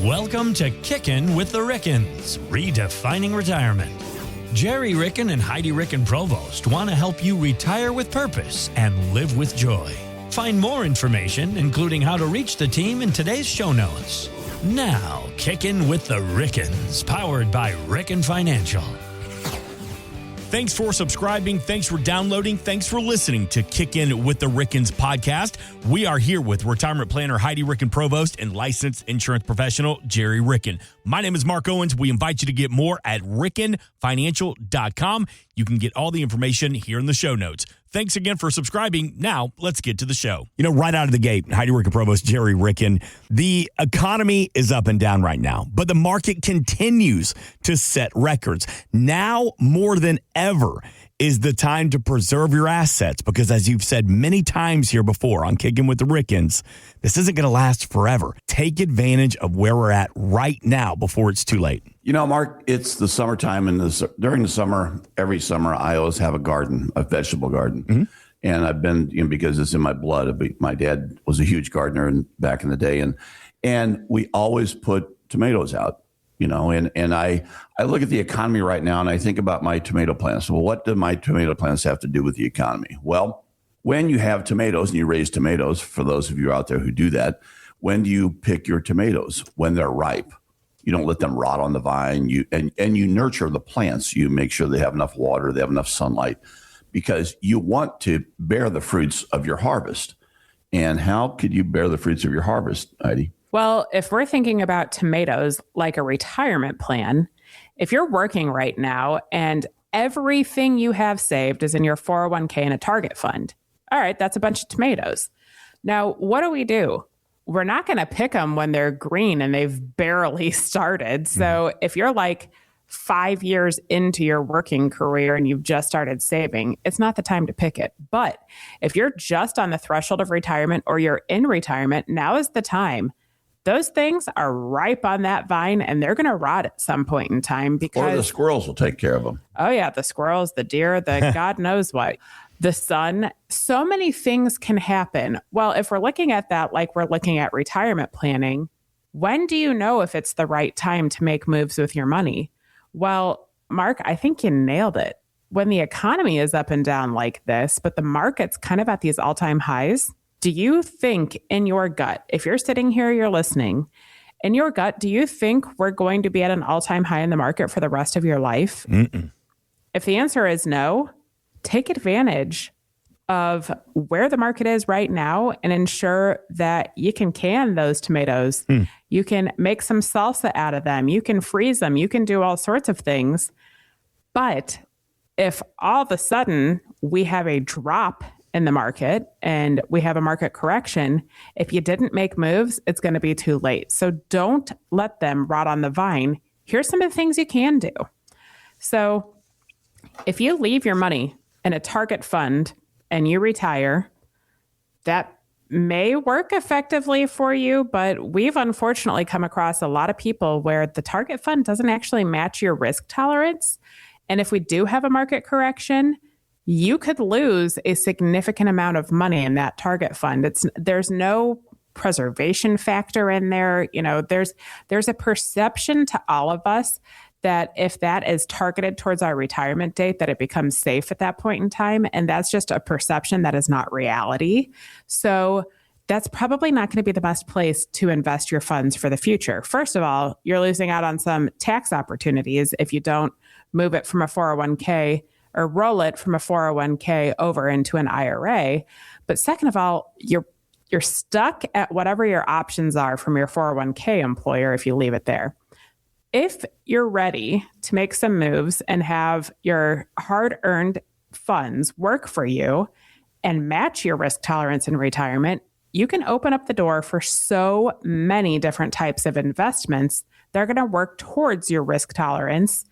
Welcome to Kickin' with the Rickens, redefining retirement. Gerry Ricken and Heidi Ricken Provost want to help you retire with purpose and live with joy. Find more information, including how to reach the team, in today's show notes. Now, Kickin' with the Rickens, powered by Ricken Financial. Thanks for subscribing. Thanks for downloading. Thanks for listening to Kick In with the Rickens podcast. We are here with retirement planner Heidi Ricken Provost and licensed insurance professional Gerry Ricken. My name is Mark Owens. We invite you to get more at rickenfinancial.com. You can get all the information here in the show notes. Thanks again for subscribing. Now, let's get to the show. You know, right out of the gate, Heidi Ricken Provost, Gerry Ricken, the economy is up and down right now, but the market continues to set records. Now, more than ever, is the time to preserve your assets because, as you've said many times here before on Kickin' with the Rickens, this isn't going to last forever. Take advantage of where we're at right now before it's too late. You know, Mark, it's the summertime, and during the summer, every summer, I always have a garden, a vegetable garden. Mm-hmm. And I've been, because it's in my blood. My dad was a huge gardener back in the day, and we always put tomatoes out. And I look at the economy right now and I think about my tomato plants. Well, what do my tomato plants have to do with the economy? Well, when you have tomatoes and you raise tomatoes, for those of you out there who do that, when do you pick your tomatoes? When they're ripe. You don't let them rot on the vine. You nurture the plants. You make sure they have enough water, they have enough sunlight, because you want to bear the fruits of your harvest. And how could you bear the fruits of your harvest, Heidi? Well, if we're thinking about tomatoes like a retirement plan, if you're working right now and everything you have saved is in your 401k and a target fund, all right, that's a bunch of tomatoes. Now, what do? We're not going to pick them when they're green and they've barely started. So if you're like 5 years into your working career and you've just started saving, it's not the time to pick it. But if you're just on the threshold of retirement or you're in retirement, now is the time. Those things are ripe on that vine and they're going to rot at some point in time because... Or the squirrels will take care of them. Oh yeah, the squirrels, the deer, the God knows what. The sun, so many things can happen. Well, if we're looking at that like we're looking at retirement planning, when do you know if it's the right time to make moves with your money? Well, Mark, I think you nailed it. When the economy is up and down like this, but the market's kind of at these all-time highs, do you think in your gut, if you're sitting here, you're listening, in your gut, do you think we're going to be at an all-time high in the market for the rest of your life? Mm-mm. If the answer is no, take advantage of where the market is right now and ensure that you can those tomatoes. You can make some salsa out of them. You can freeze them. You can do all sorts of things. But if all of a sudden we have a drop in the market and we have a market correction, if you didn't make moves, it's going to be too late. So don't let them rot on the vine. Here's some of the things you can do. So if you leave your money in a target fund and you retire, that may work effectively for you, but we've unfortunately come across a lot of people where the target fund doesn't actually match your risk tolerance. And if we do have a market correction, you could lose a significant amount of money in that target fund. There's no preservation factor in there. There's a perception to all of us that if that is targeted towards our retirement date, that it becomes safe at that point in time. And that's just a perception that is not reality. So that's probably not going to be the best place to invest your funds for the future. First of all, you're losing out on some tax opportunities if you don't move it from a 401k or roll it from a 401k over into an IRA. But second of all, you're stuck at whatever your options are from your 401k employer if you leave it there. If you're ready to make some moves and have your hard-earned funds work for you and match your risk tolerance in retirement, you can open up the door for so many different types of investments that are going to work towards your risk tolerance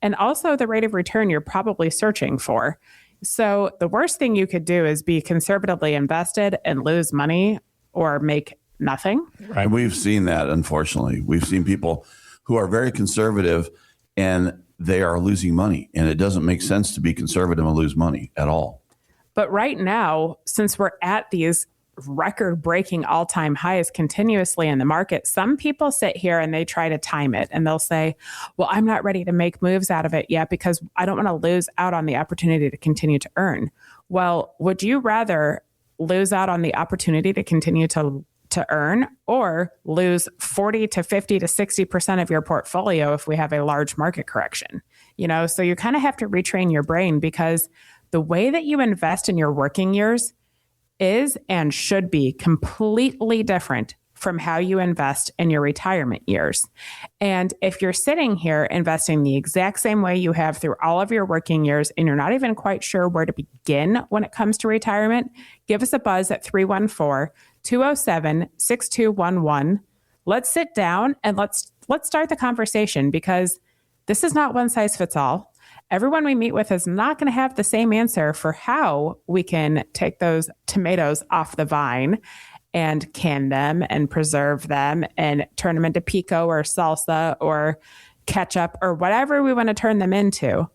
and also the rate of return you're probably searching for. So the worst thing you could do is be conservatively invested and lose money or make nothing. Right. We've seen that, unfortunately. We've seen people who are very conservative and they are losing money. And it doesn't make sense to be conservative and lose money at all. But right now, since we're at these record-breaking all-time highs continuously in the market, some people sit here and they try to time it and they'll say, well, I'm not ready to make moves out of it yet because I don't want to lose out on the opportunity to continue to earn. Well, would you rather lose out on the opportunity to continue to earn or lose 40 to 50 to 60% of your portfolio if we have a large market correction? So you kind of have to retrain your brain, because the way that you invest in your working years is and should be completely different from how you invest in your retirement years. And if you're sitting here investing the exact same way you have through all of your working years and you're not even quite sure where to begin when it comes to retirement, give us a buzz at 314-207-6211. Let's sit down and let's start the conversation, because this is not one size fits all. Everyone we meet with is not going to have the same answer for how we can take those tomatoes off the vine and can them and preserve them and turn them into pico or salsa or ketchup or whatever we want to turn them into.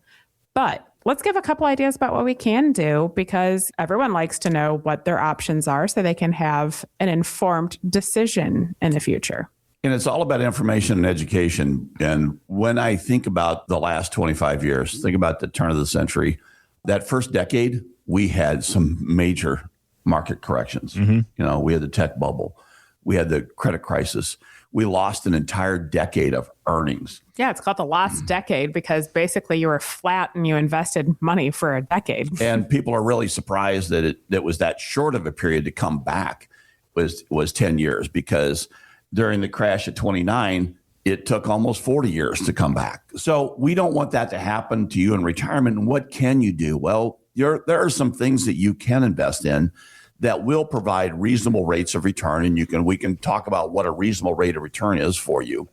But let's give a couple ideas about what we can do, because everyone likes to know what their options are so they can have an informed decision in the future. And it's all about information and education. And when I think about the last 25 years, think about the turn of the century, that first decade, we had some major market corrections. Mm-hmm. We had the tech bubble. We had the credit crisis. We lost an entire decade of earnings. Yeah, it's called the lost decade because basically you were flat and you invested money for a decade. And people are really surprised that it was that short of a period to come back was 10 years, because during the crash at 29, it took almost 40 years to come back. So we don't want that to happen to you in retirement. And what can you do? Well, there are some things that you can invest in that will provide reasonable rates of return. And we can talk about what a reasonable rate of return is for you.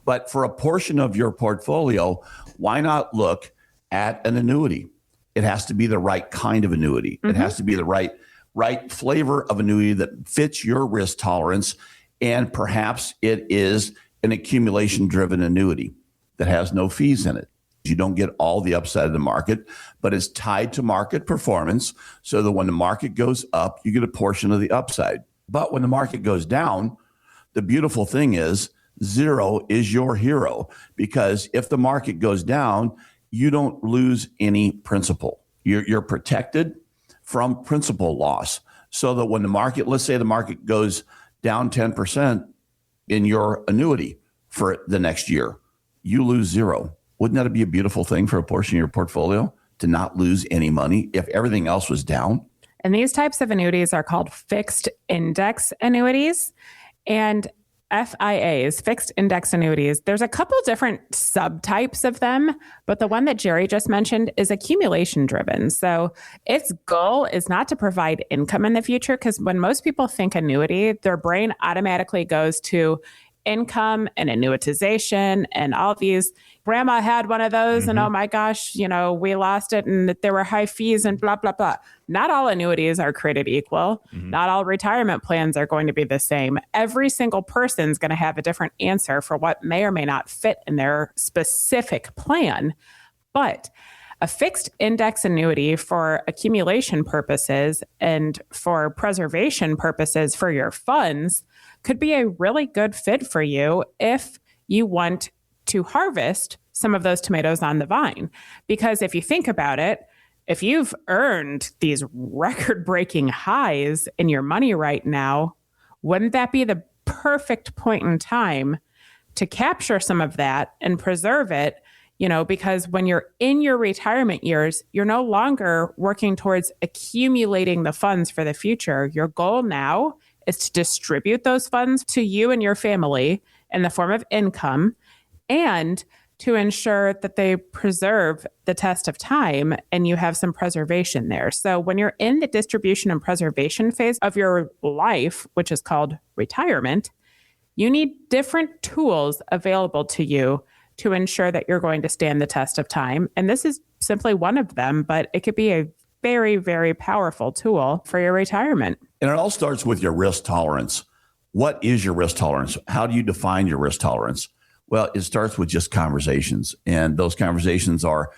But for a portion of your portfolio, why not look at an annuity? It has to be the right kind of annuity. Mm-hmm. It has to be the right flavor of annuity that fits your risk tolerance. And perhaps it is an accumulation-driven annuity that has no fees in it. You don't get all the upside of the market, but it's tied to market performance so that when the market goes up, you get a portion of the upside. But when the market goes down, the beautiful thing is zero is your hero, because if the market goes down, you don't lose any principal. You're protected from principal loss, so that when the market, let's say the market goes down 10% in your annuity for the next year, you lose zero. Wouldn't that be a beautiful thing for a portion of your portfolio to not lose any money if everything else was down? And these types of annuities are called fixed index annuities. And FIAs, fixed index annuities, there's a couple different subtypes of them, but the one that Gerry just mentioned is accumulation driven. So its goal is not to provide income in the future, because when most people think annuity, their brain automatically goes to income and annuitization and all these. Grandma had one of those, mm-hmm. and oh my gosh, we lost it and there were high fees and blah, blah, blah. Not all annuities are created equal. Mm-hmm. Not all retirement plans are going to be the same. Every single person's going to have a different answer for what may or may not fit in their specific plan. But a fixed index annuity for accumulation purposes and for preservation purposes for your funds could be a really good fit for you if you want to harvest some of those tomatoes on the vine. Because if you think about it, if you've earned these record-breaking highs in your money right now, wouldn't that be the perfect point in time to capture some of that and preserve it? Because when you're in your retirement years, you're no longer working towards accumulating the funds for the future. Your goal now is to distribute those funds to you and your family in the form of income, and to ensure that they preserve the test of time and you have some preservation there. So when you're in the distribution and preservation phase of your life, which is called retirement, you need different tools available to you to ensure that you're going to stand the test of time. And this is simply one of them, but it could be a very, very powerful tool for your retirement. And it all starts with your risk tolerance. What is your risk tolerance? How do you define your risk tolerance? Well, it starts with just conversations. And those conversations are,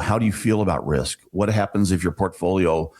how do you feel about risk? What happens if your portfolio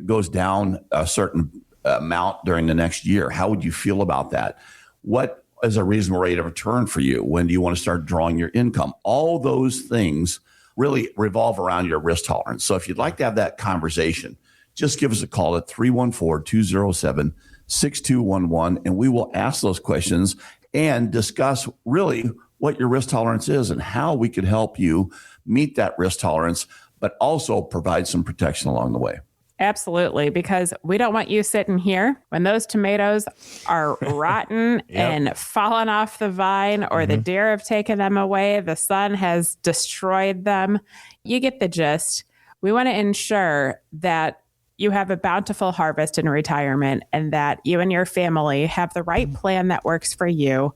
goes down a certain amount during the next year? How would you feel about that? What is a reasonable rate of return for you? When do you want to start drawing your income? All those things really revolve around your risk tolerance. So if you'd like to have that conversation, just give us a call at 314-207-6211, and we will ask those questions and discuss really what your risk tolerance is and how we could help you meet that risk tolerance, but also provide some protection along the way. Absolutely, because we don't want you sitting here when those tomatoes are rotten and falling off the vine, or the deer have taken them away, the sun has destroyed them. You get the gist. We want to ensure that you have a bountiful harvest in retirement and that you and your family have the right plan that works for you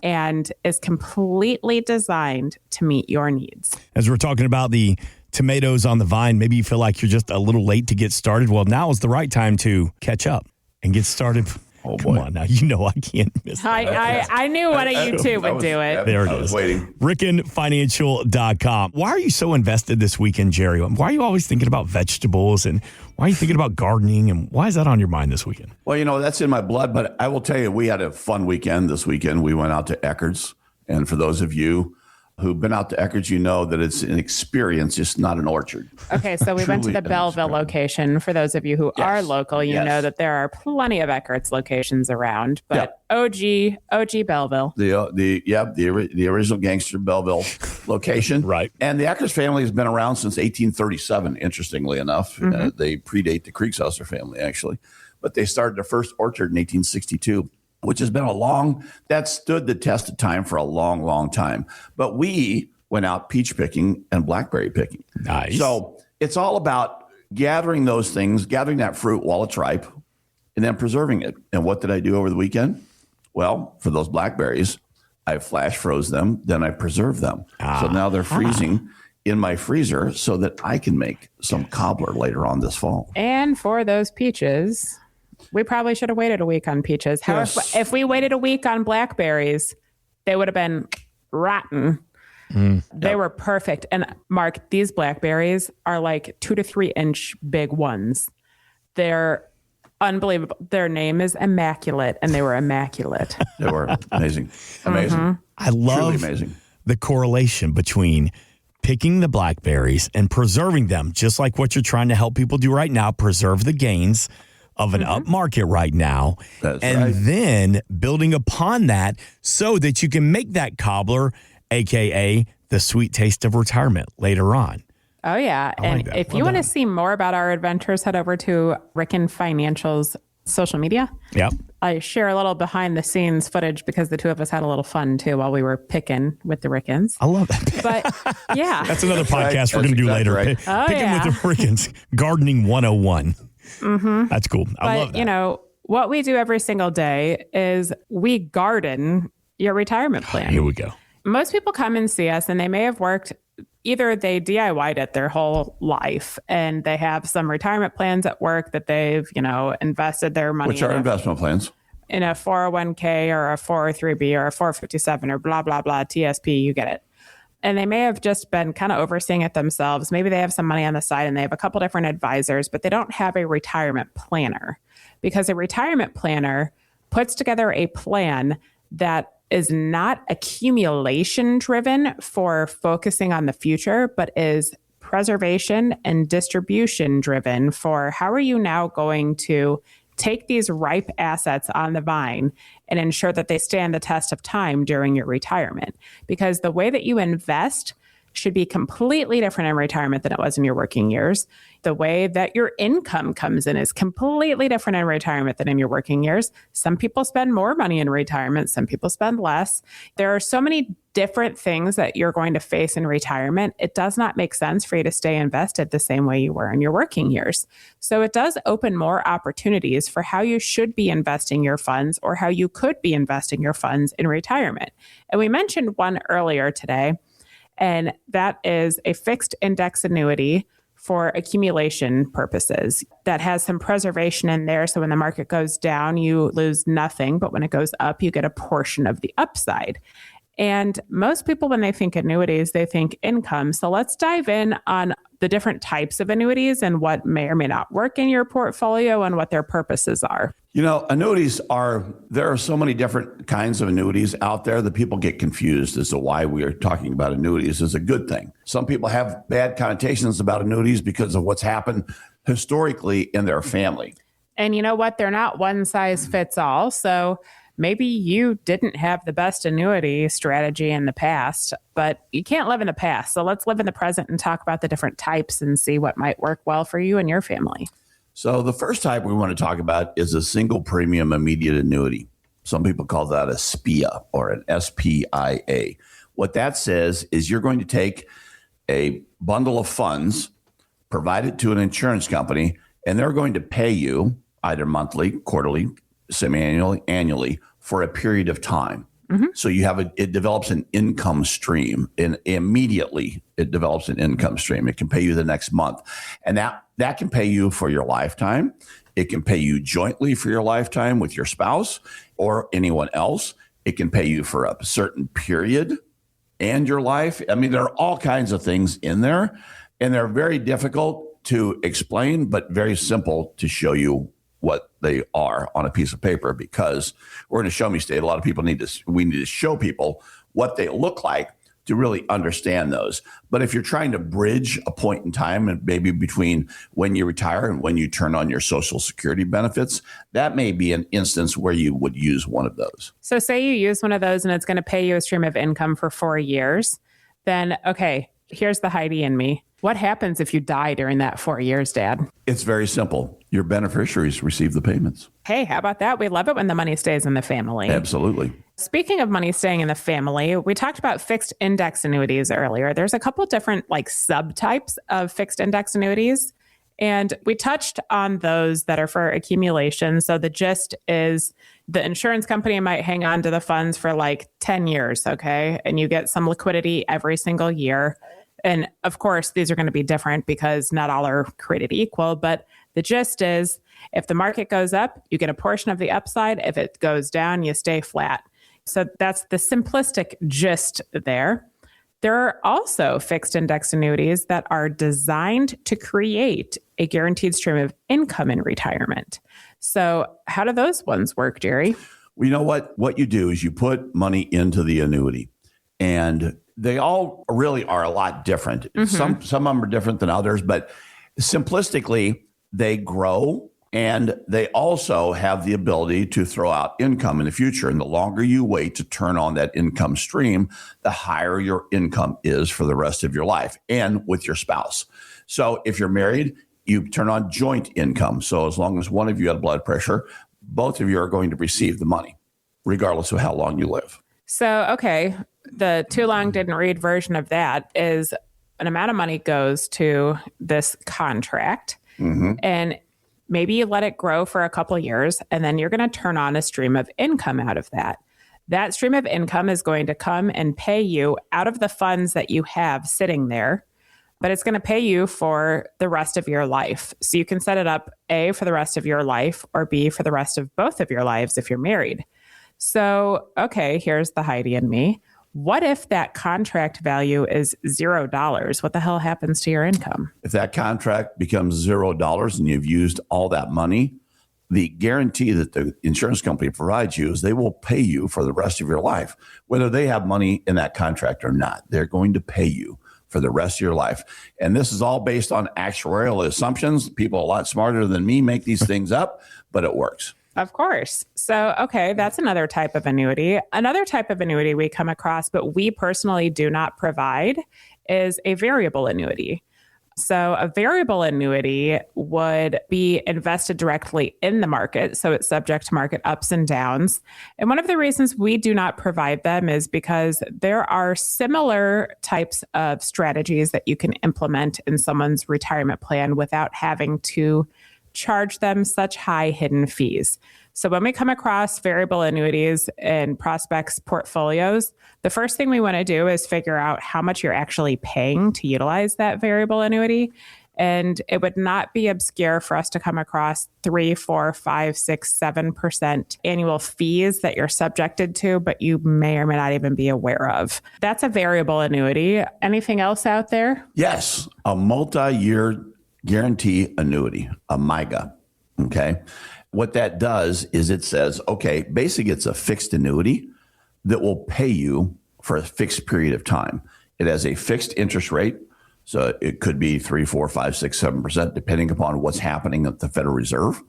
and is completely designed to meet your needs. As we're talking about the tomatoes on the vine, maybe you feel like you're just a little late to get started. Well, now is the right time to catch up and get started. Oh, boy. Come on now. You know I can't miss that. I knew one of you two would do it. There it is. I was waiting. RickenFinancial.com. Why are you so invested this weekend, Gerry? Why are you always thinking about vegetables, and why are you thinking about gardening, and why is that on your mind this weekend? Well, that's in my blood, but I will tell you, we had a fun weekend this weekend. We went out to Eckert's, and for those of you who've been out to Eckert's, you know that it's an experience, just not an orchard. Okay, so we went to the Belleville location. For those of you who are local, you know that there are plenty of Eckert's locations around, but OG Belleville. The original gangster Belleville location. Right. And the Eckert's family has been around since 1837, interestingly enough. They predate the Kriegshauser family, actually. But they started their first orchard in 1862. Which has been that stood the test of time for a long, long time. But we went out peach picking and blackberry picking. Nice. So it's all about gathering those things, gathering that fruit while it's ripe, and then preserving it. And what did I do over the weekend? Well, for those blackberries, I flash froze them, then I preserved them. So now they're freezing in my freezer so that I can make some cobbler later on this fall. And for those peaches, we probably should have waited a week on peaches. However, if we waited a week on blackberries, they would have been rotten. They were perfect. And Mark, these blackberries are like 2 to 3 inch big ones. They're unbelievable. Their name is Immaculate, and they were immaculate. They were amazing. Amazing. I love the correlation between picking the blackberries and preserving them, just like what you're trying to help people do right now, preserve the gains of an up market right now. That's and right. then building upon that so that you can make that cobbler, AKA the sweet taste of retirement later on. Oh, yeah. And if you want to see more about our adventures, head over to Ricken Financial's social media. Yep. I share a little behind the scenes footage because the two of us had a little fun too while we were picking with the Rickens. I love that. But yeah. That's another podcast we're going to do later. Right. Picking with the Rickens, Gardening 101. That's cool. I love that. What we do every single day is we garden your retirement plan. Here we go. Most people come and see us and they may have worked, either they DIY'd it their whole life and they have some retirement plans at work that they've, invested their money in. Which are investment plans. In a 401k or a 403b or a 457 or blah, blah, blah, TSP, you get it. And they may have just been kind of overseeing it themselves. Maybe they have some money on the side and they have a couple different advisors, but they don't have a retirement planner, because a retirement planner puts together a plan that is not accumulation driven for focusing on the future, but is preservation and distribution driven for how are you now going to take these ripe assets on the vine and ensure that they stand the test of time during your retirement. Because the way that you invest should be completely different in retirement than it was in your working years. The way that your income comes in is completely different in retirement than in your working years. Some people spend more money in retirement. Some people spend less. There are so many different things that you're going to face in retirement. It does not make sense for you to stay invested the same way you were in your working years. So it does open more opportunities for how you should be investing your funds or how you could be investing your funds in retirement. And we mentioned one earlier today, and that is a fixed index annuity for accumulation purposes that has some preservation in there. So when the market goes down, you lose nothing. But when it goes up, you get a portion of the upside. And most people, when they think annuities, they think income. So let's dive in on the different types of annuities and what may or may not work in your portfolio and what their purposes are. Annuities there are so many different kinds of annuities out there that people get confused as to why we are talking about annuities is a good thing. Some people have bad connotations about annuities because of what's happened historically in their family. And you know what? They're not one size fits all. So maybe you didn't have the best annuity strategy in the past, but you can't live in the past. So let's live in the present and talk about the different types and see what might work well for you and your family. So the first type we want to talk about is a single premium immediate annuity. Some people call that a SPIA or an SPIA. What that says is you're going to take a bundle of funds, provide it to an insurance company, and they're going to pay you either monthly, quarterly, semi-annually, annually for a period of time. Mm-hmm. So it develops an income stream, and immediately it develops an income stream. It can pay you the next month, and that can pay you for your lifetime. It can pay you jointly for your lifetime with your spouse or anyone else. It can pay you for a certain period and your life. I mean, there are all kinds of things in there, and they're very difficult to explain, but very simple to show you what they are on a piece of paper, because we're in a show me state. A lot of people we need to show people what they look like to really understand those. But if you're trying to bridge a point in time and maybe between when you retire and when you turn on your Social Security benefits, that may be an instance where you would use one of those. So say you use one of those and it's going to pay you a stream of income for 4 years. Then, okay, here's the Heidi in me. What happens if you die during that 4 years, Dad? It's very simple. Your beneficiaries receive the payments. Hey, how about that? We love it when the money stays in the family. Absolutely. Speaking of money staying in the family, we talked about fixed index annuities earlier. There's a couple different subtypes of fixed index annuities. And we touched on those that are for accumulation. So the gist is the insurance company might hang on to the funds for 10 years, okay? And you get some liquidity every single year. And of course, these are going to be different because not all are created equal. But the gist is if the market goes up, you get a portion of the upside. If it goes down, you stay flat. So that's the simplistic gist there. There are also fixed index annuities that are designed to create a guaranteed stream of income in retirement. So how do those ones work, Gerry? Well, you know what? What you do is you put money into the annuity, and they all really are a lot different. Mm-hmm. Some of them are different than others, but simplistically, they grow and they also have the ability to throw out income in the future. And the longer you wait to turn on that income stream, the higher your income is for the rest of your life and with your spouse. So if you're married, you turn on joint income. So as long as one of you had blood pressure, both of you are going to receive the money, regardless of how long you live. So, okay, the too long didn't read version of that is an amount of money goes to this contract, mm-hmm. and maybe you let it grow for a couple of years, and then you're going to turn on a stream of income out of that. That stream of income is going to come and pay you out of the funds that you have sitting there, but it's going to pay you for the rest of your life. So you can set it up A, for the rest of your life, or B, for the rest of both of your lives if you're married. So, okay, here's the Heidi and me. What if that contract value is $0? What the hell happens to your income? If that contract becomes $0 and you've used all that money, the guarantee that the insurance company provides you is they will pay you for the rest of your life, whether they have money in that contract or not. They're going to pay you for the rest of your life. And this is all based on actuarial assumptions. People a lot smarter than me make these things up, but it works. Of course. So, okay, that's another type of annuity. Another type of annuity we come across, but we personally do not provide, is a variable annuity. So a variable annuity would be invested directly in the market. So it's subject to market ups and downs. And one of the reasons we do not provide them is because there are similar types of strategies that you can implement in someone's retirement plan without having to charge them such high hidden fees. So when we come across variable annuities in prospects' portfolios, the first thing we want to do is figure out how much you're actually paying to utilize that variable annuity. And it would not be obscure for us to come across 3, 4, 5, 6, 7% annual fees that you're subjected to, but you may or may not even be aware of. That's a variable annuity. Anything else out there? Yes, a multi-year guarantee annuity, a MIGA. Okay. What that does is it says, okay, basically it's a fixed annuity that will pay you for a fixed period of time. It has a fixed interest rate. So it could be 3, 4, 5, 6, 7%, depending upon what's happening at the Federal Reserve.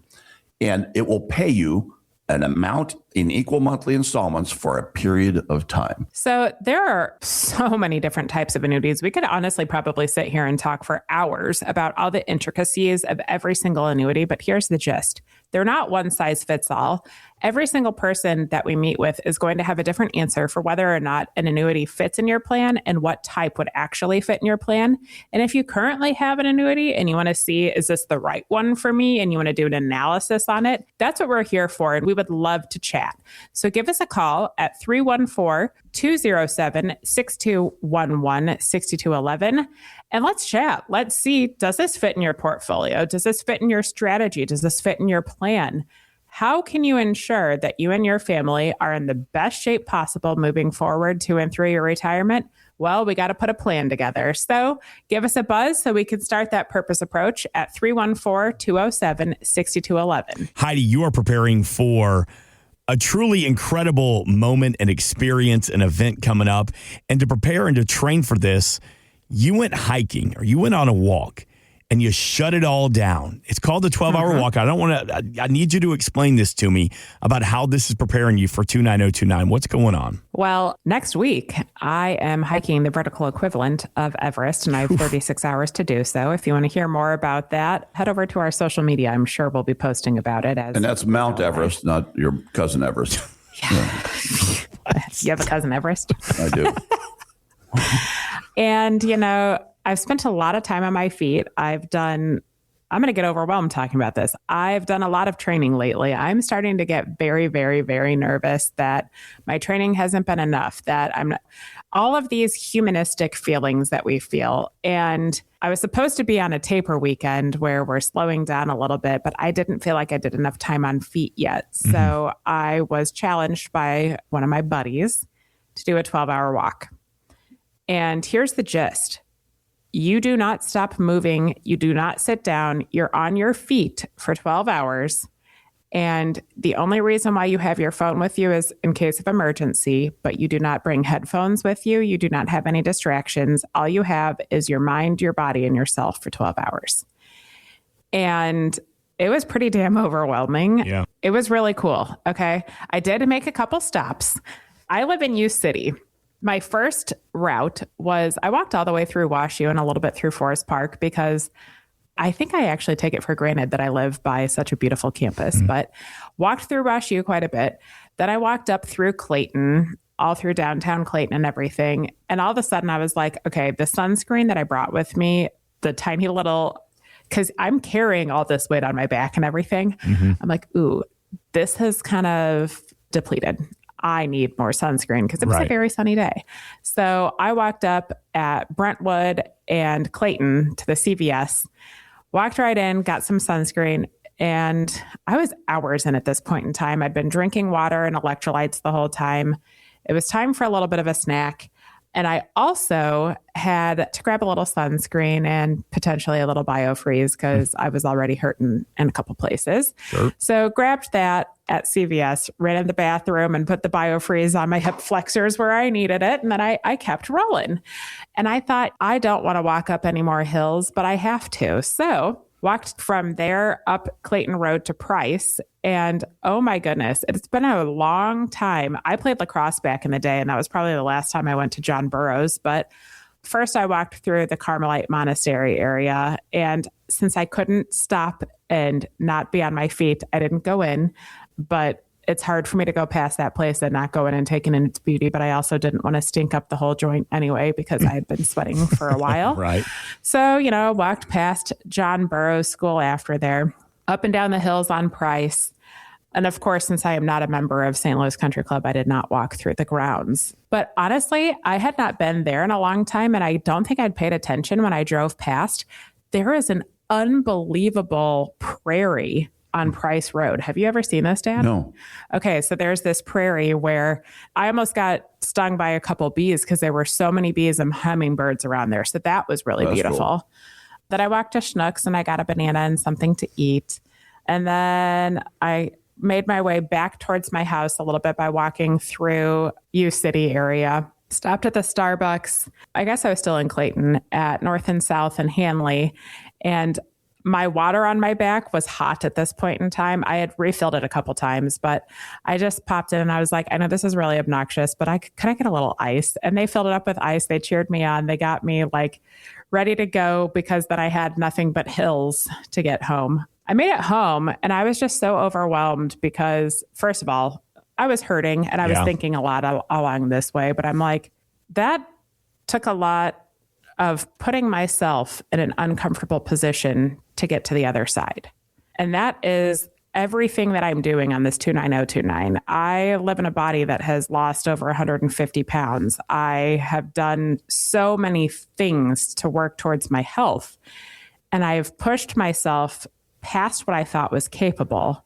And it will pay you an amount in equal monthly installments for a period of time. So there are so many different types of annuities. We could honestly probably sit here and talk for hours about all the intricacies of every single annuity, but here's the gist. They're not one size fits all. Every single person that we meet with is going to have a different answer for whether or not an annuity fits in your plan and what type would actually fit in your plan. And if you currently have an annuity and you want to see, is this the right one for me? And you want to do an analysis on it, that's what we're here for. And we would love to chat. So give us a call at 314-207-6211, 6211. And let's chat. Let's see, does this fit in your portfolio? Does this fit in your strategy? Does this fit in your plan? How can you ensure that you and your family are in the best shape possible moving forward to and through your retirement? Well, we got to put a plan together. So give us a buzz so we can start that purpose approach at 314-207-6211. Heidi, you are preparing for a truly incredible moment and experience, an event coming up. And to prepare and to train for this, you went hiking or you went on a walk and you shut it all down. It's called the 12-hour walk. I need you to explain this to me about how this is preparing you for 29029. What's going on? Well, next week, I am hiking the vertical equivalent of Everest, and I have 36 hours to do so. If you want to hear more about that, head over to our social media. I'm sure we'll be posting about it. And that's Mount Everest, not your cousin Everest. Yeah. You have a cousin Everest? I do. And, you know, I've spent a lot of time on my feet. I'm going to get overwhelmed talking about this. I've done a lot of training lately. I'm starting to get very, very, very nervous that my training hasn't been enough, that I'm not, all of these humanistic feelings that we feel. And I was supposed to be on a taper weekend where we're slowing down a little bit, but I didn't feel like I did enough time on feet yet. So I was challenged by one of my buddies to do a 12-hour walk. And here's the gist. You do not stop moving. You do not sit down. You're on your feet for 12 hours. And the only reason why you have your phone with you is in case of emergency, but you do not bring headphones with you. You do not have any distractions. All you have is your mind, your body, and yourself for 12 hours. And it was pretty damn overwhelming. Yeah. It was really cool. Okay. I did make a couple stops. I live in U City. My first route was I walked all the way through WashU and a little bit through Forest Park because I think I actually take it for granted that I live by such a beautiful campus, but walked through WashU quite a bit. Then I walked up through Clayton, all through downtown Clayton and everything. And all of a sudden I was like, okay, the sunscreen that I brought with me, the tiny little, because I'm carrying all this weight on my back and everything. I'm like, ooh, this has kind of depleted. I need more sunscreen because it was a very sunny day. So I walked up at Brentwood and Clayton to the CVS, walked right in, got some sunscreen, and I was hours in at this point in time. I'd been drinking water and electrolytes the whole time. It was time for a little bit of a snack. And I also had to grab a little sunscreen and potentially a little biofreeze because I was already hurting in a couple places. Sure. So grabbed that at CVS, ran in the bathroom and put the biofreeze on my hip flexors where I needed it. And then I kept rolling. And I thought, I don't want to walk up any more hills, but I have to. So walked from there up Clayton Road to Price. And oh my goodness, it's been a long time. I played lacrosse back in the day, and that was probably the last time I went to John Burroughs. But first I walked through the Carmelite Monastery area. And since I couldn't stop and not be on my feet, I didn't go in. But it's hard for me to go past that place and not go in and take in its beauty. But I also didn't want to stink up the whole joint anyway, because I had been sweating for a while. Right. So, walked past John Burroughs School after there, up and down the hills on Price. And of course, since I am not a member of St. Louis Country Club, I did not walk through the grounds. But honestly, I had not been there in a long time, and I don't think I'd paid attention when I drove past. there is an unbelievable prairie on Price Road. Have you ever seen this, Dad? No. Okay, so there's this prairie where I almost got stung by a couple bees because there were so many bees and hummingbirds around there. So that was really beautiful. Cool. Then I walked to Schnucks and I got a banana and something to eat. And then I made my way back towards my house a little bit by walking through U City area. Stopped at the Starbucks. I guess I was still in Clayton at North and South and Hanley. And my water on my back was hot at this point in time. I had refilled it a couple times, but I just popped in and I was like, I know this is really obnoxious, but can I get a little ice? And they filled it up with ice. They cheered me on. They got me like ready to go because then I had nothing but hills to get home. I made it home and I was just so overwhelmed because, first of all, I was hurting and I was thinking a lot along this way, but I'm like, that took a lot of putting myself in an uncomfortable position to get to the other side. And that is everything that I'm doing on this 29029. I live in a body that has lost over 150 pounds. I have done so many things to work towards my health. And I've pushed myself past what I thought was capable.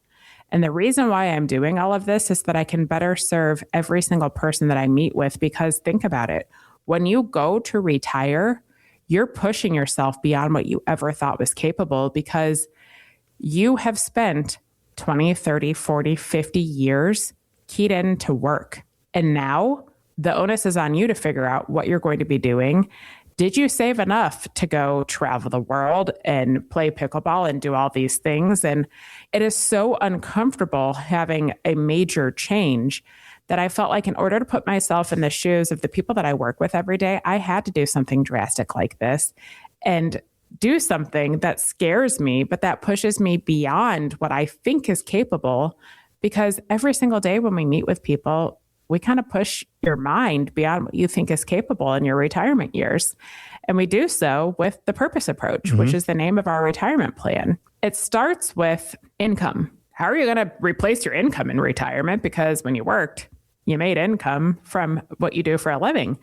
And the reason why I'm doing all of this is that I can better serve every single person that I meet with, because think about it. When you go to retire, you're pushing yourself beyond what you ever thought was capable because you have spent 20, 30, 40, 50 years keyed into work. And now the onus is on you to figure out what you're going to be doing. Did you save enough to go travel the world and play pickleball and do all these things? And it is so uncomfortable having a major change that I felt like in order to put myself in the shoes of the people that I work with every day, I had to do something drastic like this and do something that scares me, but that pushes me beyond what I think is capable. Because every single day when we meet with people, we kind of push your mind beyond what you think is capable in your retirement years. And we do so with the purpose approach, which is the name of our retirement plan. It starts with income. How are you going to replace your income in retirement? Because when you worked, you made income from what you do for a living.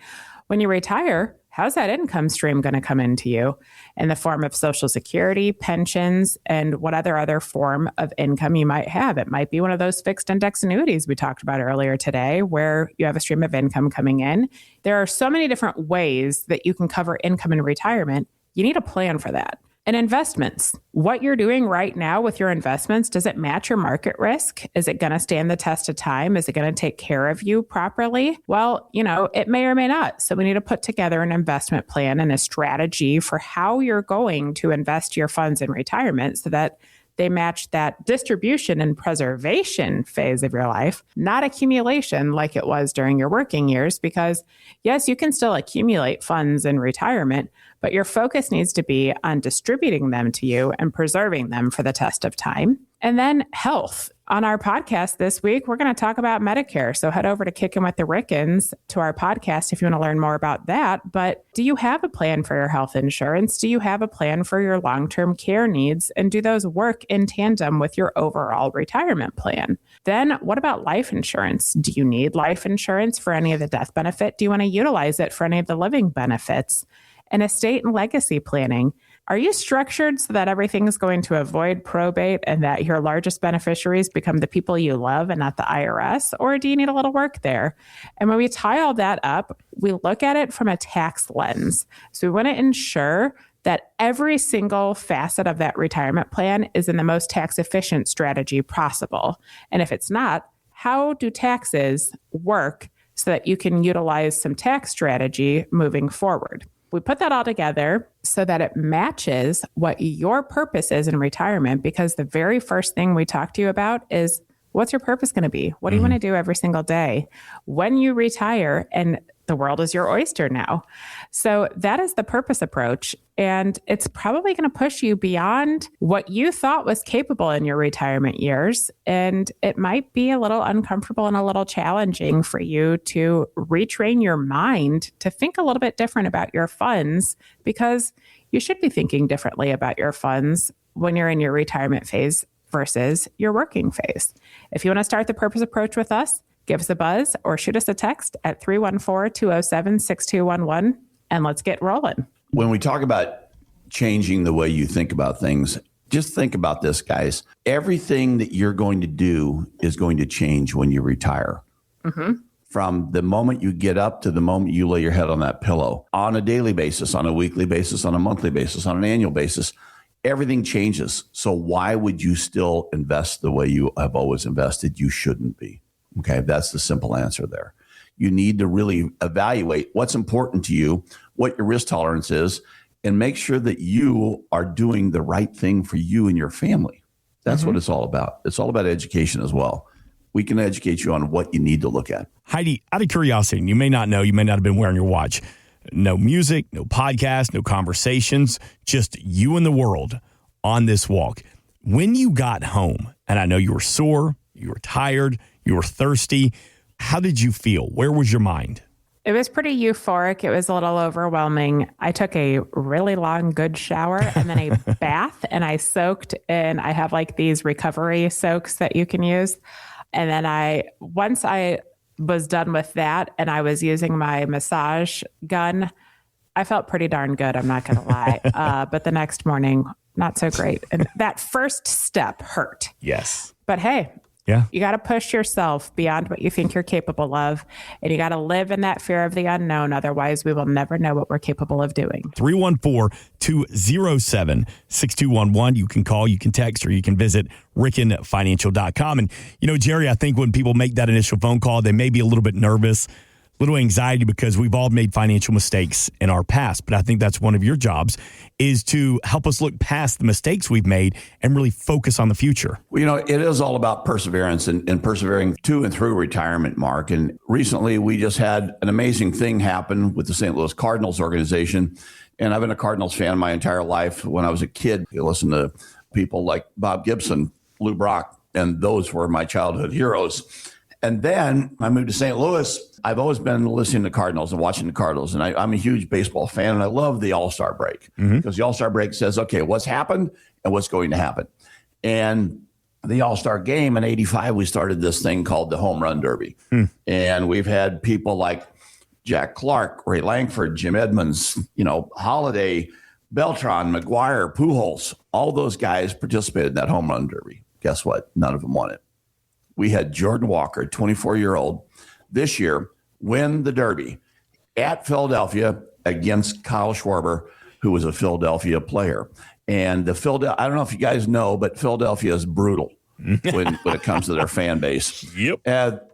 When you retire, how's that income stream going to come into you in the form of Social Security, pensions, and what other form of income you might have? It might be one of those fixed index annuities we talked about earlier today, where you have a stream of income coming in. There are so many different ways that you can cover income in retirement. You need a plan for that. And investments, what you're doing right now with your investments, does it match your market risk? Is it going to stand the test of time? Is it going to take care of you properly? Well, it may or may not. So we need to put together an investment plan and a strategy for how you're going to invest your funds in retirement so that they match that distribution and preservation phase of your life, not accumulation like it was during your working years. Because yes, you can still accumulate funds in retirement, but your focus needs to be on distributing them to you and preserving them for the test of time. And then health. On our podcast this week, we're going to talk about Medicare. So head over to Kickin' with the Rickens to our podcast if you want to learn more about that. But do you have a plan for your health insurance? Do you have a plan for your long-term care needs? And do those work in tandem with your overall retirement plan? Then what about life insurance? Do you need life insurance for any of the death benefit? Do you want to utilize it for any of the living benefits? And estate and legacy planning. Are you structured so that everything is going to avoid probate and that your largest beneficiaries become the people you love and not the IRS? Or do you need a little work there? And when we tie all that up, we look at it from a tax lens. So we want to ensure that every single facet of that retirement plan is in the most tax efficient strategy possible. And if it's not, how do taxes work so that you can utilize some tax strategy moving forward? We put that all together so that it matches what your purpose is in retirement, because the very first thing we talk to you about is, what's your purpose going to be? What do you want to do every single day when you retire? And the world is your oyster now. So that is the purpose approach. And it's probably going to push you beyond what you thought was capable in your retirement years. And it might be a little uncomfortable and a little challenging for you to retrain your mind to think a little bit different about your funds, because you should be thinking differently about your funds when you're in your retirement phase versus your working phase. If you want to start the purpose approach with us, give us a buzz or shoot us a text at 314-207-6211, and let's get rolling. When we talk about changing the way you think about things. Just think about this, guys. Everything that you're going to do is going to change when you retire. From the moment you get up to the moment you lay your head on that pillow, on a daily basis, on a weekly basis, on a monthly basis, on an annual basis, everything changes. So why would you still invest the way you have always invested? You shouldn't be. Okay, that's the simple answer there. You need to really evaluate what's important to you, what your risk tolerance is, and make sure that you are doing the right thing for you and your family. That's what it's all about. It's all about education as well. We can educate you on what you need to look at. Heidi, out of curiosity, and you may not know, you may not have been wearing your watch. No music, no podcast, no conversations, just you and the world on this walk. When you got home, and I know you were sore, you were tired, you were thirsty, how did you feel? Where was your mind? It was pretty euphoric. It was a little overwhelming. I took a really long, good shower and then a bath, and I soaked in. I have like these recovery soaks that you can use. And then once I was done with that and I was using my massage gun, I felt pretty darn good. I'm not going to lie. But the next morning, not so great. And that first step hurt. Yes. But hey. Yeah. You got to push yourself beyond what you think you're capable of. And you got to live in that fear of the unknown. Otherwise, we will never know what we're capable of doing. 314-207-6211. You can call, you can text, or you can visit rickenfinancial.com. And, Gerry, I think when people make that initial phone call, they may be a little bit nervous, a little anxiety, because we've all made financial mistakes in our past. But I think that's one of your jobs, is to help us look past the mistakes we've made and really focus on the future. Well, it is all about perseverance and persevering to and through retirement, Mark. And recently we just had an amazing thing happen with the St. Louis Cardinals organization. And I've been a Cardinals fan my entire life. When I was a kid, I listened to people like Bob Gibson, Lou Brock, and those were my childhood heroes. And then I moved to St. Louis. I've always been listening to Cardinals and watching the Cardinals. And I'm a huge baseball fan, and I love the All-Star break because the All-Star break says, okay, what's happened and what's going to happen. And the All-Star game in 85, we started this thing called the Home Run Derby. And we've had people like Jack Clark, Ray Langford, Jim Edmonds, Holliday, Beltran, McGuire, Pujols. All those guys participated in that Home Run Derby. Guess what? None of them won it. We had Jordan Walker, 24-year-old, this year win the Derby at Philadelphia against Kyle Schwarber, who was a Philadelphia player. And I don't know if you guys know, but Philadelphia is brutal when it comes to their fan base. Yep.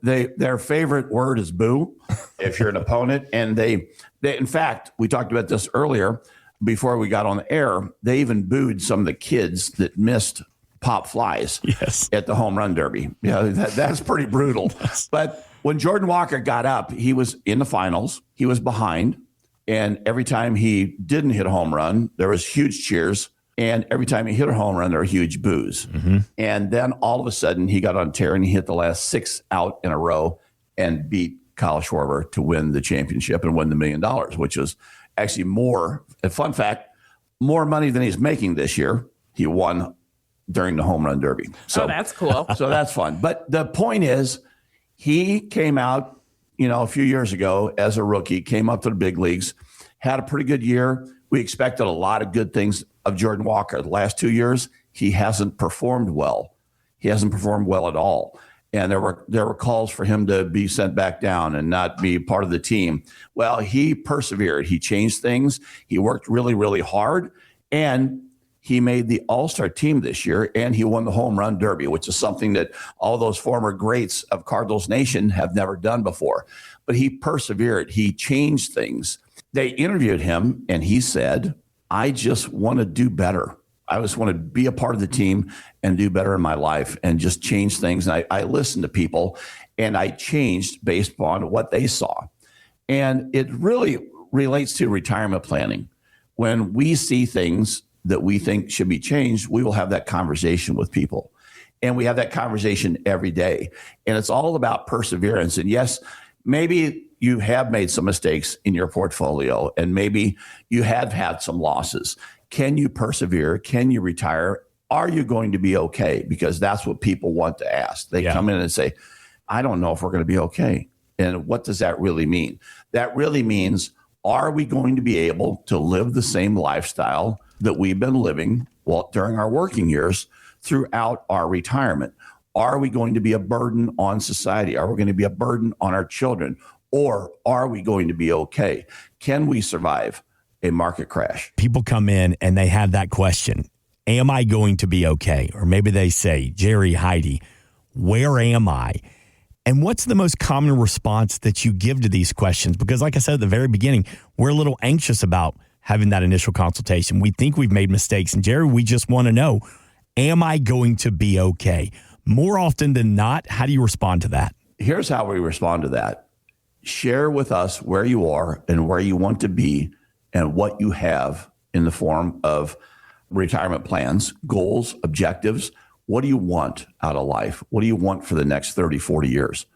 Their favorite word is boo if you're an opponent. And they, in fact, we talked about this earlier before we got on the air. They even booed some of the kids that missed pop flies at the Home Run Derby. Yeah, that's pretty brutal. But when Jordan Walker got up, he was in the finals. He was behind. And every time he didn't hit a home run, there was huge cheers. And every time he hit a home run, there were huge boos. And then all of a sudden, he got on tear and he hit the last 6 out in a row and beat Kyle Schwarber to win the championship and win the $1 million, which is actually more, a fun fact, more money than he's making this year. He won during the Home Run Derby. So that's cool. So that's fun. But the point is, he came out, a few years ago as a rookie, came up to the big leagues, had a pretty good year. We expected a lot of good things of Jordan Walker. The last 2 years, he hasn't performed well. He hasn't performed well at all. And there were calls for him to be sent back down and not be part of the team. Well, he persevered. He changed things. He worked really, really hard. And he made the All-Star team this year, and he won the Home Run Derby, which is something that all those former greats of Cardinals Nation have never done before. But he persevered. He changed things. They interviewed him, and he said, I just want to do better. I just want to be a part of the team and do better in my life and just change things. And I listened to people, and I changed based on what they saw. And it really relates to retirement planning. When we see things that we think should be changed, we will have that conversation with people. And we have that conversation every day. And it's all about perseverance. And yes, maybe you have made some mistakes in your portfolio, and maybe you have had some losses. Can you persevere? Can you retire? Are you going to be okay? Because that's what people want to ask. They come in and say, I don't know if we're going to be okay. And what does that really mean? That really means, are we going to be able to live the same lifestyle that we've been living during our working years throughout our retirement. Are we going to be a burden on society? Are we going to be a burden on our children? Or are we going to be okay? Can we survive a market crash? People come in and they have that question, am I going to be okay? Or maybe they say, Gerry, Heidi, where am I? And what's the most common response that you give to these questions? Because like I said at the very beginning, we're a little anxious about having that initial consultation. We think we've made mistakes. And Gerry, we just want to know, am I going to be okay? More often than not, how do you respond to that? Here's how we respond to that. Share with us where you are and where you want to be and what you have in the form of retirement plans, goals, objectives. What do you want out of life? What do you want for the next 30, 40 years?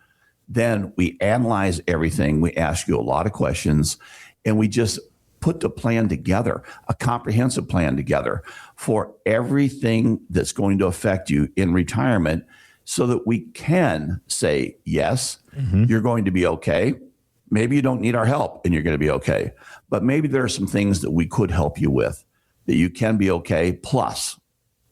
Then we analyze everything. We ask you a lot of questions, and we just put the plan together, a comprehensive plan together for everything that's going to affect you in retirement so that we can say, yes, you're going to be okay. Maybe you don't need our help and you're going to be okay. But maybe there are some things that we could help you with that you can be okay, plus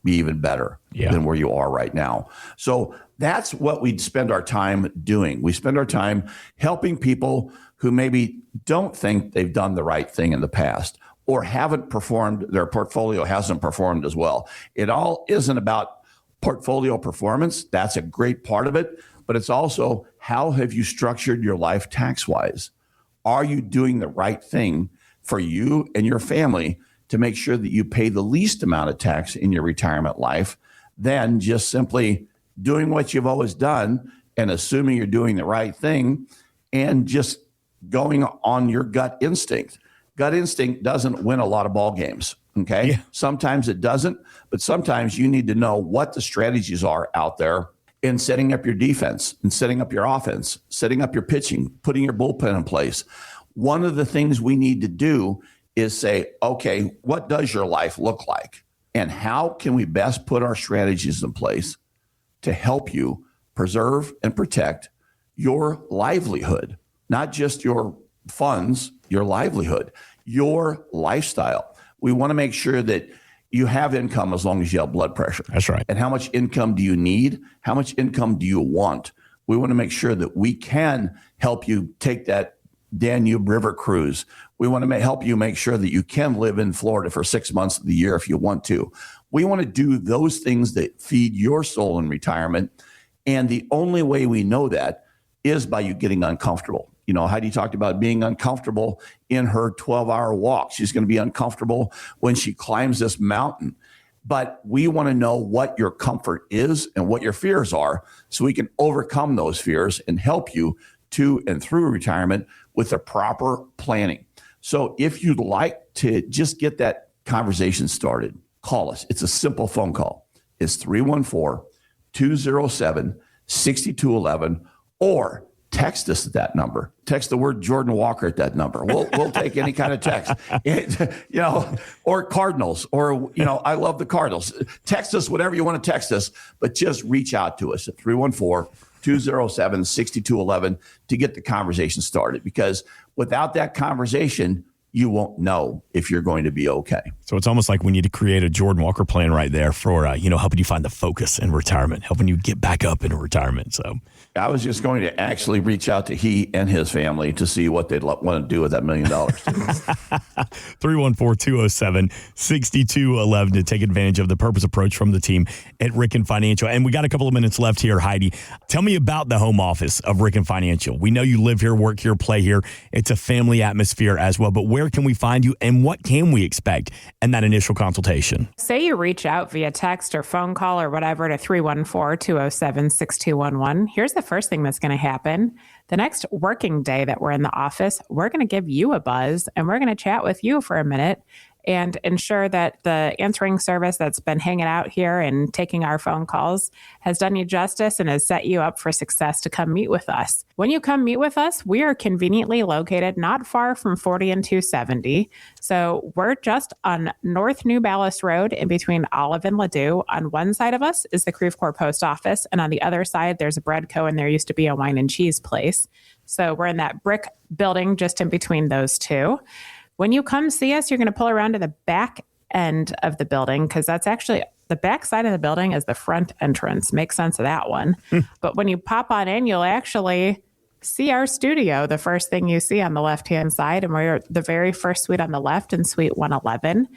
be even better than where you are right now. So that's what we'd spend our time doing. We spend our time helping people who maybe don't think they've done the right thing in the past or haven't performed, their portfolio hasn't performed as well. It all isn't about portfolio performance. That's a great part of it, but it's also how have you structured your life tax-wise? Are you doing the right thing for you and your family to make sure that you pay the least amount of tax in your retirement life than just simply doing what you've always done and assuming you're doing the right thing and just going on your gut instinct. Gut instinct doesn't win a lot of ball games. Okay. Yeah. Sometimes it doesn't, but sometimes you need to know what the strategies are out there in setting up your defense and setting up your offense, setting up your pitching, putting your bullpen in place. One of the things we need to do is say, okay, what does your life look like? And how can we best put our strategies in place to help you preserve and protect your livelihood? Not just your funds, your livelihood, your lifestyle. We want to make sure that you have income as long as you have blood pressure. That's right. And how much income do you need? How much income do you want? We want to make sure that we can help you take that Danube River cruise. We want to help you make sure that you can live in Florida for 6 months of the year if you want to. We want to do those things that feed your soul in retirement. And the only way we know that is by you getting uncomfortable. You know, Heidi talked about being uncomfortable in her 12-hour walk. She's going to be uncomfortable when she climbs this mountain. But we want to know what your comfort is and what your fears are so we can overcome those fears and help you to and through retirement with the proper planning. So if you'd like to just get that conversation started, call us. It's a simple phone call. It's 314-207-6211 or text us at that number. Text the word Jordan Walker at that number. We'll take any kind of text, or Cardinals, or, I love the Cardinals. Text us whatever you want to text us, but just reach out to us at 314-207-6211 to get the conversation started. Because without that conversation, you won't know if you're going to be okay. So it's almost like we need to create a Jordan Walker plan right there for, helping you find the focus in retirement, helping you get back up into retirement. So I was just going to actually reach out to he and his family to see what they'd want to do with that $1 million. 314-207-6211 to take advantage of the purpose approach from the team at Ricken Financial. And we got a couple of minutes left here, Heidi. Tell me about the home office of Ricken Financial. We know you live here, work here, play here. It's a family atmosphere as well. But where can we find you and what can we expect in that initial consultation? Say you reach out via text or phone call or whatever to 314-207-6211. Here's the first thing that's going to happen. The next working day that we're in the office, we're going to give you a buzz and we're going to chat with you for a minute and ensure that the answering service that's been hanging out here and taking our phone calls has done you justice and has set you up for success to come meet with us. When you come meet with us, we are conveniently located not far from 40 and 270. So we're just on North New Ballas Road in between Olive and Ladue. On one side of us is the Creve Coeur Post Office, and on the other side, there's a bread co, and there used to be a wine and cheese place. So we're in that brick building just in between those two. When you come see us, you're going to pull around to the back end of the building, because that's actually the back side of the building is the front entrance. Makes sense of that one. But when you pop on in, you'll actually see our studio, the first thing you see on the left-hand side. And we're the very first suite on the left in suite 111.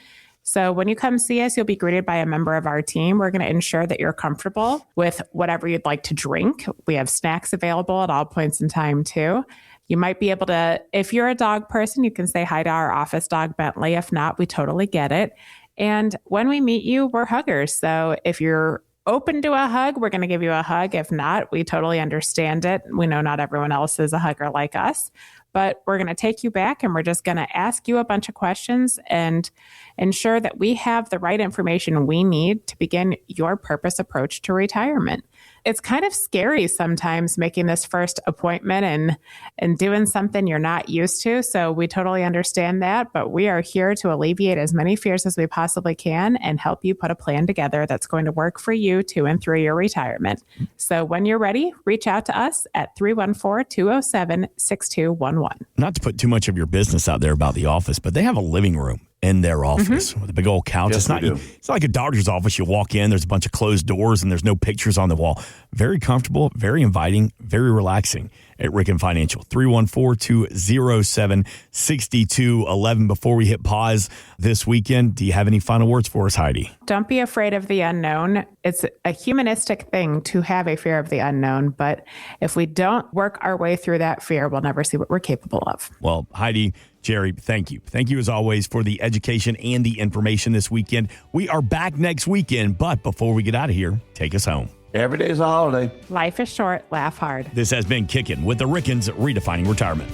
So when you come see us, you'll be greeted by a member of our team. We're going to ensure that you're comfortable with whatever you'd like to drink. We have snacks available at all points in time too. You might be able to, if you're a dog person, you can say hi to our office dog, Bentley. If not, we totally get it. And when we meet you, we're huggers. So if you're open to a hug, we're going to give you a hug. If not, we totally understand it. We know not everyone else is a hugger like us, but we're going to take you back and we're just going to ask you a bunch of questions and ensure that we have the right information we need to begin your purpose approach to retirement. It's kind of scary sometimes making this first appointment and doing something you're not used to. So we totally understand that, but we are here to alleviate as many fears as we possibly can and help you put a plan together that's going to work for you to and through your retirement. So when you're ready, reach out to us at 314-207-6211. Not to put too much of your business out there about the office, but they have a living room in their office with a big old couch. Yes, It's not like a doctor's office. You walk in, there's a bunch of closed doors and there's no pictures on the wall. Very comfortable, very inviting, very relaxing at Ricken Financial. 314-207-6211. Before we hit pause this weekend, do you have any final words for us, Heidi? Don't be afraid of the unknown. It's a humanistic thing to have a fear of the unknown, but if we don't work our way through that fear, we'll never see what we're capable of. Well, Heidi, Gerry, thank you. Thank you as always for the education and the information this weekend. We are back next weekend, but before we get out of here, take us home. Every day's a holiday. Life is short. Laugh hard. This has been Kickin' with the Rickens, redefining retirement.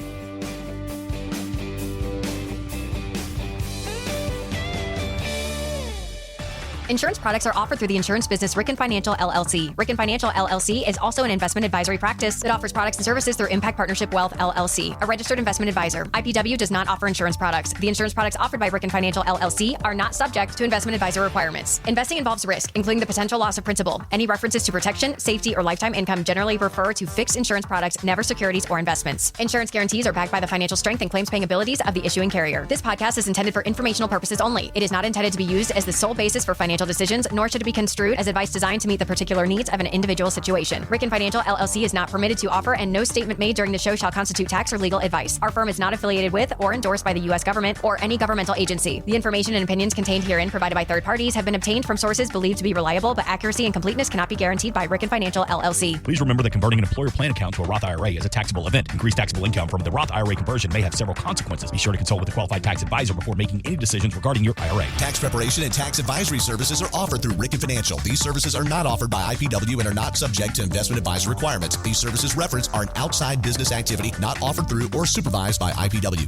Insurance products are offered through the insurance business Ricken Financial LLC. Ricken Financial LLC is also an investment advisory practice that offers products and services through Impact Partnership Wealth LLC, a registered investment advisor. IPW does not offer insurance products. The insurance products offered by Ricken Financial LLC are not subject to investment advisor requirements. Investing involves risk, including the potential loss of principal. Any references to protection, safety, or lifetime income generally refer to fixed insurance products, never securities or investments. Insurance guarantees are backed by the financial strength and claims paying abilities of the issuing carrier. This podcast is intended for informational purposes only. It is not intended to be used as the sole basis for financial decisions, nor should it be construed as advice designed to meet the particular needs of an individual situation. Ricken Financial LLC is not permitted to offer, and no statement made during the show shall constitute tax or legal advice. Our firm is not affiliated with or endorsed by the U.S. government or any governmental agency. The information and opinions contained herein provided by third parties have been obtained from sources believed to be reliable, but accuracy and completeness cannot be guaranteed by Ricken Financial LLC. Please remember that converting an employer plan account to a Roth IRA is a taxable event. Increased taxable income from the Roth IRA conversion may have several consequences. Be sure to consult with a qualified tax advisor before making any decisions regarding your IRA. Tax preparation and tax advisory services are offered through Ricken Financial. These services are not offered by IPW and are not subject to investment advisor requirements. These services referenced are an outside business activity not offered through or supervised by IPW.